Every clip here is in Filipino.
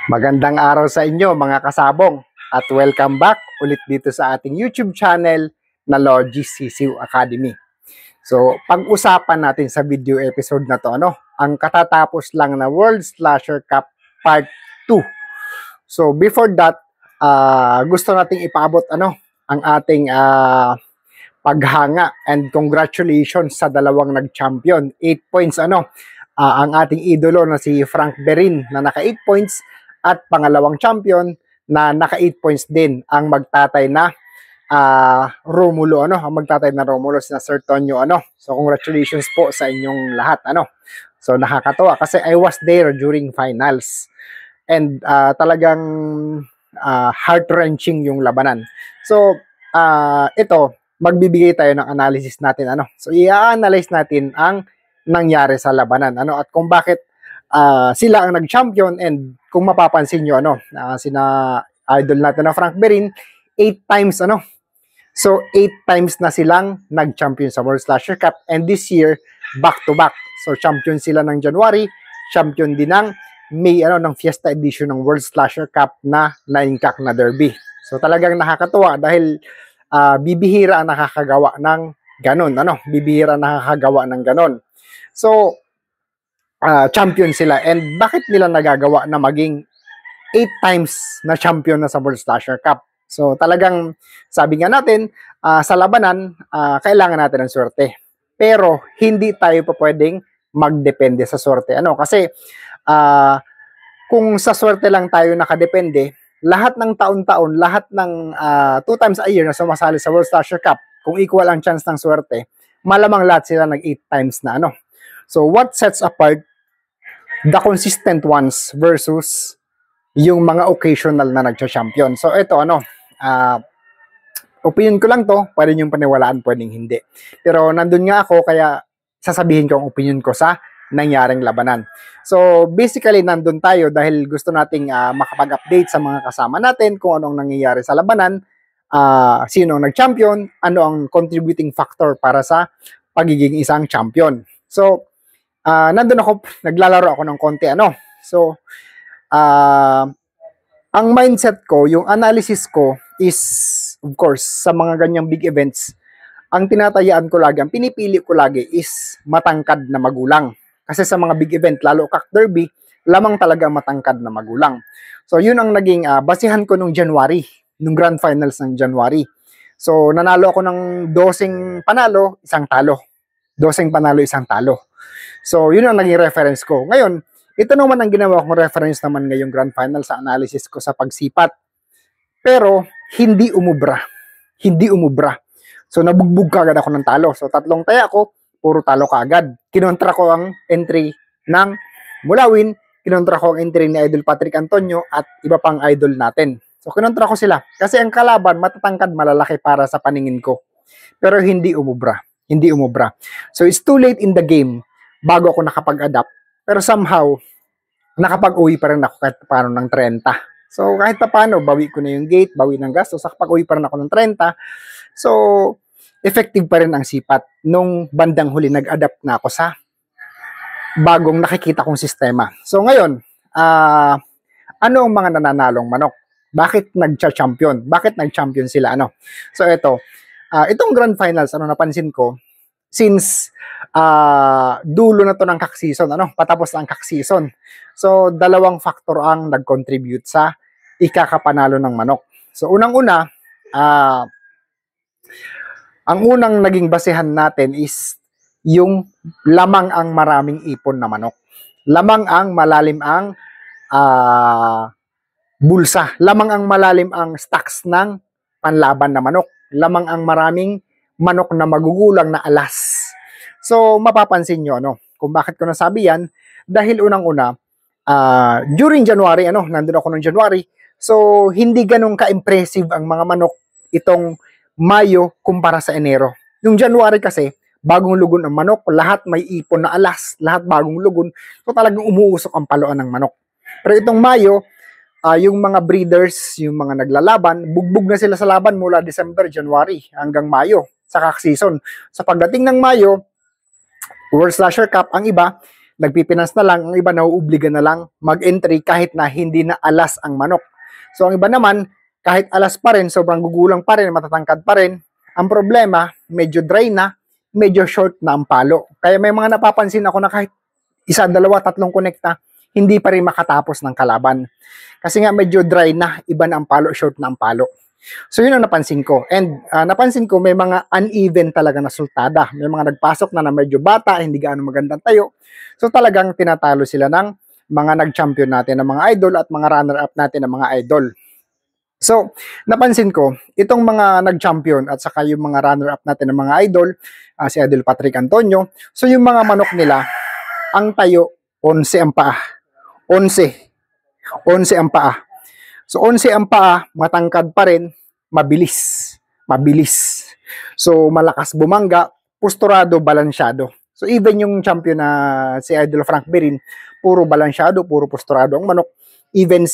Magandang araw sa inyo mga kasabong at welcome back ulit dito sa ating YouTube channel na Logi Sisiw Academy. So, pag-usapan natin sa video episode na to, ang katatapos lang na World Slasher Cup Part 2. So, before that, gusto nating ipaabot ang ating paghanga and congratulations sa dalawang nag-champion. 8 points ang ating idolo na si Frank Berin na naka 8 points at pangalawang champion na naka 8 points din ang magtatay na Romulo ang magtatay na Romulo na Sir Tonyo So congratulations po sa inyong lahat So nakakatawa kasi I was there during finals and talagang heart-wrenching yung labanan. So ito magbibigay tayo ng analysis natin So i-analyze natin ang nangyari sa labanan at kung bakit sila ang nag-champion. And kung mapapansin nyo sina idol natin na Frank Berin 8 times so 8 times na silang nag-champion sa World Slasher Cup, and this year back to back. So champion sila ng January, champion din ng May ng Fiesta edition ng World Slasher Cup na 9-cock na derby. So talagang nakakatuwa dahil bibihira ang nakakagawa ng ganon bibihira nakakagawa ng ganon. So champion sila, and bakit nila nagagawa na maging 8 times na champion na sa World Slasher Cup? So talagang sabi nga natin sa labanan kailangan natin ng swerte, pero hindi tayo pa pwedeng magdepende sa swerte kasi kung sa swerte lang tayo nakadepende, lahat ng taon-taon, lahat ng 2 times a year na sumasali sa World Slasher Cup, kung equal ang chance ng swerte, malamang lahat sila nag 8 times na So what sets apart the consistent ones versus yung mga occasional na nagcha-champion? So ito opinion ko lang to, pwede yung paniwalaan, pwedeng hindi. Pero nandun nga ako, kaya sasabihin ko ang opinion ko sa nangyaring labanan. So basically nandun tayo dahil gusto nating makapag-update sa mga kasama natin kung anong nangyayari sa labanan, sino ang nag-champion, ano ang contributing factor para sa pagiging isang champion. So nandun ako, naglalaro ako ng konti So ang mindset ko, yung analysis ko is, of course, sa mga ganyang big events, ang tinatayaan ko lagi, ang pinipili ko lagi is matangkad na magulang. Kasi sa mga big event, lalo cock derby, lamang talaga matangkad na magulang. So yun ang naging basihan ko nung January, nung grand finals ng January. So nanalo ako ng 12 panalo, 1 talo. 12 panalo, 1 talo. So, yun ang naging reference ko. Ngayon, ito naman ang ginawa kong reference naman ngayong grand final sa analysis ko sa pagsipat. Pero, hindi umubra. Hindi umubra. So, nabugbog kaagad ako ng talo. So, 3 taya ko, puro talo kaagad. Kinontra ko ang entry ng Mulawin, kinontra ko ang entry ni Idol Patrick Antonio at iba pang idol natin. So, kinontra ko sila. Kasi ang kalaban, matatangkad, malalaki para sa paningin ko. Pero, hindi umubra. Hindi umubra. So, it's too late in the game bago ako nakapag-adapt. Pero somehow, nakapag-uwi pa rin ako kahit paano ng 30. So, kahit paano, bawi ko na yung gate, bawi ng gastos, nakapag-uwi pa rin ako ng 30. So, effective pa rin ang sipat. Nung bandang huli, nag-adapt na ako sa bagong nakikita kong sistema. So, ngayon, ano ang mga nananalong manok? Bakit nag-champion? Bakit nag-champion sila? So, itong grand finals, napansin ko, since dulo na to ng cock season, patapos na ang cock season. So, 2 factor ang nag-contribute sa ikakapanalo ng manok. So, unang-una, ang unang naging basehan natin is yung lamang ang maraming ipon na manok. Lamang ang malalim ang bulsa. Lamang ang malalim ang stocks ng panlaban na manok. Lamang ang maraming manok na magugulang na alas. So, mapapansin nyo, kung bakit ko nasabi yan, dahil unang-una, during January, nandun ako noong January, so, hindi ganun ka-impressive ang mga manok itong Mayo kumpara sa Enero. Yung January kasi, bagong lugon ang manok, lahat may ipon na alas, lahat bagong lugon, so talagang umuusok ang paloan ng manok. Pero itong Mayo, yung mga breeders, yung mga naglalaban, bugbog na sila sa laban mula December, January, hanggang Mayo, sa cock season. Sa pagdating ng Mayo, World Slasher Cup, ang iba, nagpipinans na lang, ang iba nauubliga na lang mag-entry kahit na hindi na alas ang manok. So ang iba naman, kahit alas pa rin, sobrang gugulang pa rin, matatangkad pa rin. Ang problema, medyo dry na, medyo short na ang palo. Kaya may mga napapansin ako na kahit isa, dalawa, tatlong konekta, hindi pa rin makatapos ng kalaban. Kasi nga medyo dry na, iba na ang palo, short na ang palo. So yun ang napansin ko. And napansin ko may mga uneven talaga na sultada. May mga nagpasok na medyo bata, hindi gaano magandang tayo. So talagang tinatalo sila ng mga nag-champion natin ng mga idol at mga runner-up natin ng mga idol. So, napansin ko, itong mga nag-champion at saka yung mga runner-up natin ng mga idol, si Idol Patrick Antonio, so yung mga manok nila, ang tayo, 11 ang paa. 11. 11 ang paa. So, 11 ang paa, matangkad pa rin, mabilis. Mabilis. So, malakas bumangga, posturado, balansyado. So, even yung champion na si Idol Frank Berin, puro balansyado, puro posturado ang manok. Even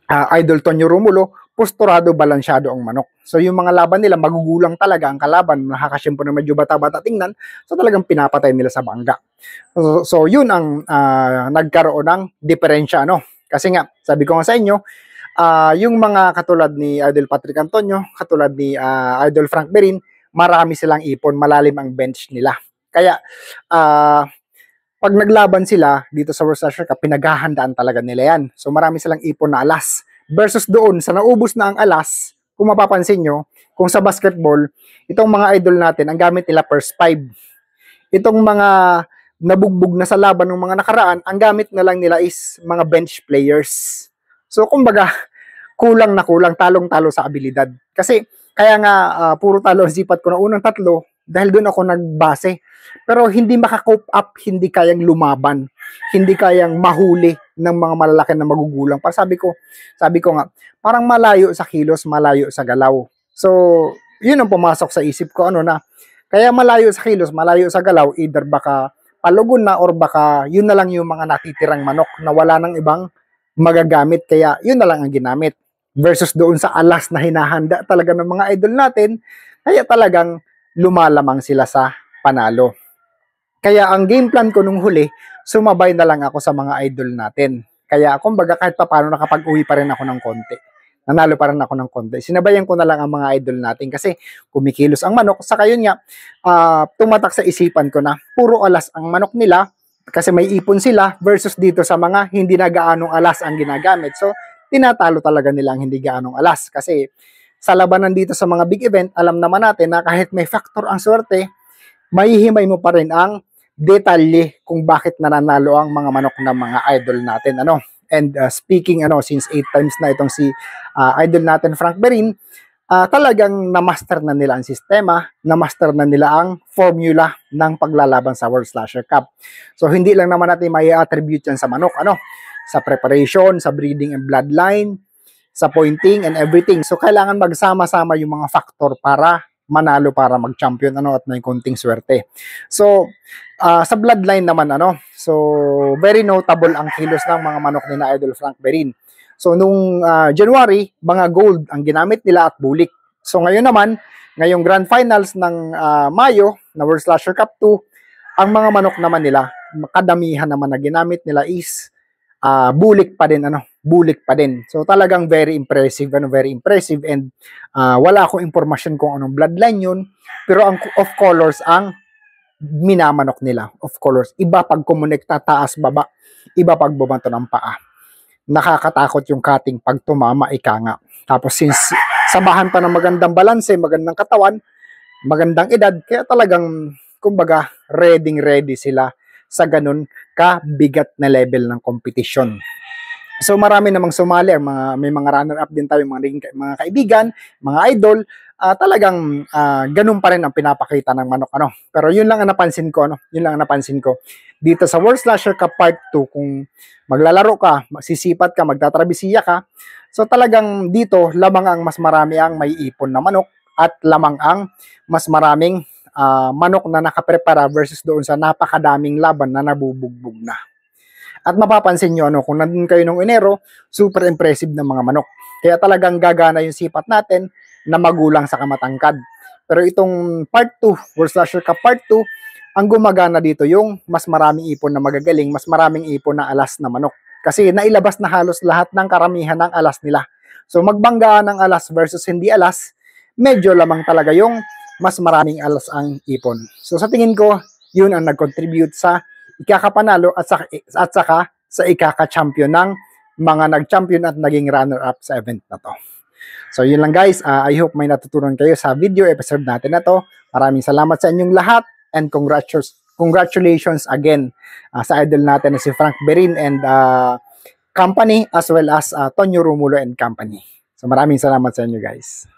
Idol Tonyo Romulo, posturado, balansyado ang manok. So yung mga laban nila, magugulang talaga ang kalaban, nakakasyempo na medyo bata-bata tingnan, so talagang pinapatay nila sa bangga. So yun ang nagkaroon ng diferensya, no? Kasi nga, sabi ko nga sa inyo, yung mga katulad ni Idol Patrick Antonio, katulad ni Idol Frank Berin, marami silang ipon, malalim ang bench nila. Kaya, pag naglaban sila dito sa World Slasher Cup, pinaghahandaan talaga nila yan. So marami silang ipon na alas. Versus doon, sa naubos na ang alas, kung mapapansin nyo, kung sa basketball, itong mga idol natin, ang gamit nila first 5. Itong mga nabugbog na sa laban ng mga nakaraan, ang gamit na lang nila is mga bench players. So kumbaga, kulang na kulang, talong-talo sa abilidad. Kasi kaya nga puro talo ang sipat ko na unang tatlo dahil doon ako nagbase. Pero hindi makakope up, hindi kayang lumaban, hindi kayang mahuli ng mga malalaki na magugulang. Para sabi ko nga, parang malayo sa kilos, malayo sa galaw. So, yun ang pumasok sa isip ko, kaya malayo sa kilos, malayo sa galaw, either baka palugon na or baka yun na lang yung mga natitirang manok na wala nang ibang magagamit, kaya yun na lang ang ginamit. Versus doon sa alas na hinahanda talaga ng mga idol natin, kaya talagang lumalamang sila sa panalo. Kaya ang game plan ko nung huli, sumabay na lang ako sa mga idol natin. Kaya kumbaga kahit paano nakapag-uwi pa rin ako ng konti. Nanalo pa rin ako ng konti. Sinabayan ko na lang ang mga idol natin kasi kumikilos ang manok. Saka yun nga, tumatak sa isipan ko na puro alas ang manok nila kasi may ipon sila versus dito sa mga hindi na gaanong alas ang ginagamit. So, tinatalo talaga nilang hindi gaanong alas kasi sa labanan dito sa mga big event, alam naman natin na kahit may factor ang swerte, mahihimay mo pa rin ang detalye kung bakit nananalo ang mga manok ng mga idol natin. And speaking, since 8 times na itong si idol natin Frank Berin, talagang na-master na nila ang sistema, na-master na nila ang formula ng paglalaban sa World Slasher Cup. So hindi lang naman natin may attribute yan sa manok, sa preparation, sa breeding and bloodline, sa pointing and everything. So kailangan magsama-sama yung mga factor para manalo, para mag-champion at may konting swerte. So sa bloodline naman so very notable ang kilos ng mga manok ni na Idol Frank Berin. So nung January, mga gold ang ginamit nila at bulik. So ngayon naman, ngayong grand finals ng Mayo na World Slasher Cup 2, ang mga manok naman nila, kadamihan naman na ginamit nila is bulik pa din, bulik pa din. So talagang very impressive, and wala akong impormasyon kung anong bloodline yun, pero ang of colors ang minamanok nila, of colors. Iba pag kumonekta taas baba, iba pag bumanto ng paa. Nakakatakot yung cutting pag tumama, ika nga. Tapos since sabahan pa ng magandang balanse, magandang katawan, magandang edad, kaya talagang kumbaga ready sila sa ganun kabigat na level ng competition. So marami namang sumali, may mga runner-up din tayo, mga kaibigan, mga idol, talagang ganun pa rin ang pinapakita ng manok. Pero yun lang ang napansin ko, dito sa World Slasher Cup Part 2, kung maglalaro ka, magsisipat ka, magtatrabisiya ka, so talagang dito, lamang ang mas marami ang may ipon na manok at lamang ang mas maraming manok na nakaprepara versus doon sa napakadaming laban na nabubugbog na. At mapapansin nyo, kung nandun kayo nung Enero, super impressive ng mga manok. Kaya talagang gagana yung sipat natin na magulang sa kamatangkad. Pero itong Part 2, World Slasher Cup Part 2, ang gumagana dito yung mas maraming ipon na magagaling, mas maraming ipon na alas na manok. Kasi nailabas na halos lahat ng karamihan ng alas nila. So magbanggaan ng alas versus hindi alas, medyo lamang talaga yung mas maraming alas ang ipon. So sa tingin ko, yun ang nag-contribute sa ikakapanalo at saka sa ikaka-champion ng mga nag-champion at naging runner-up sa event na to. So yun lang guys, I hope may natutunan kayo sa video episode natin na to. Maraming salamat sa inyong lahat and congratulations again sa idol natin na si Frank Berin and company as well as Tonyo Romulo and company. So maraming salamat sa inyo guys.